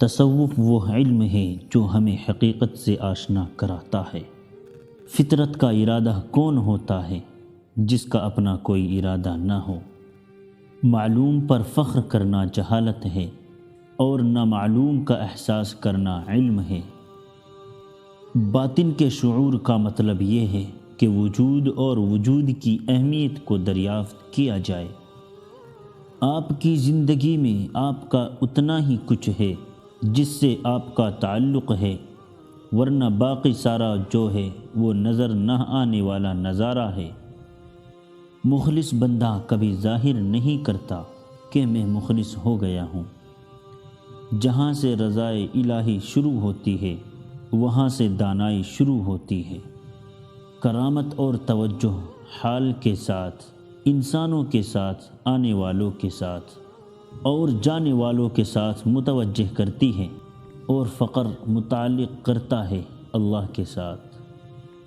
تصوف وہ علم ہے جو ہمیں حقیقت سے آشنا کراتا ہے۔ فطرت کا ارادہ کون ہوتا ہے جس کا اپنا کوئی ارادہ نہ ہو؟ معلوم پر فخر کرنا جہالت ہے اور نامعلوم کا احساس کرنا علم ہے۔ باطن کے شعور کا مطلب یہ ہے کہ وجود اور وجود کی اہمیت کو دریافت کیا جائے۔ آپ کی زندگی میں آپ کا اتنا ہی کچھ ہے جس سے آپ کا تعلق ہے، ورنہ باقی سارا جو ہے وہ نظر نہ آنے والا نظارہ ہے۔ مخلص بندہ کبھی ظاہر نہیں کرتا کہ میں مخلص ہو گیا ہوں۔ جہاں سے رضائے الہی شروع ہوتی ہے وہاں سے دانائی شروع ہوتی ہے۔ کرامت اور توجہ حال کے ساتھ، انسانوں کے ساتھ، آنے والوں کے ساتھ اور جانے والوں کے ساتھ متوجہ کرتی ہے، اور فقر متعلق کرتا ہے اللہ کے ساتھ۔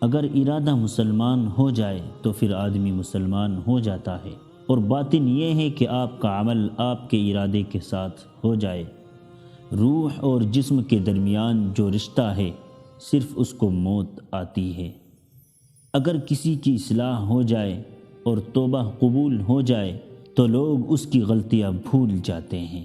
اگر ارادہ مسلمان ہو جائے تو پھر آدمی مسلمان ہو جاتا ہے، اور باطن یہ ہے کہ آپ کا عمل آپ کے ارادے کے ساتھ ہو جائے۔ روح اور جسم کے درمیان جو رشتہ ہے صرف اس کو موت آتی ہے۔ اگر کسی کی اصلاح ہو جائے اور توبہ قبول ہو جائے تو لوگ اس کی غلطیاں بھول جاتے ہیں۔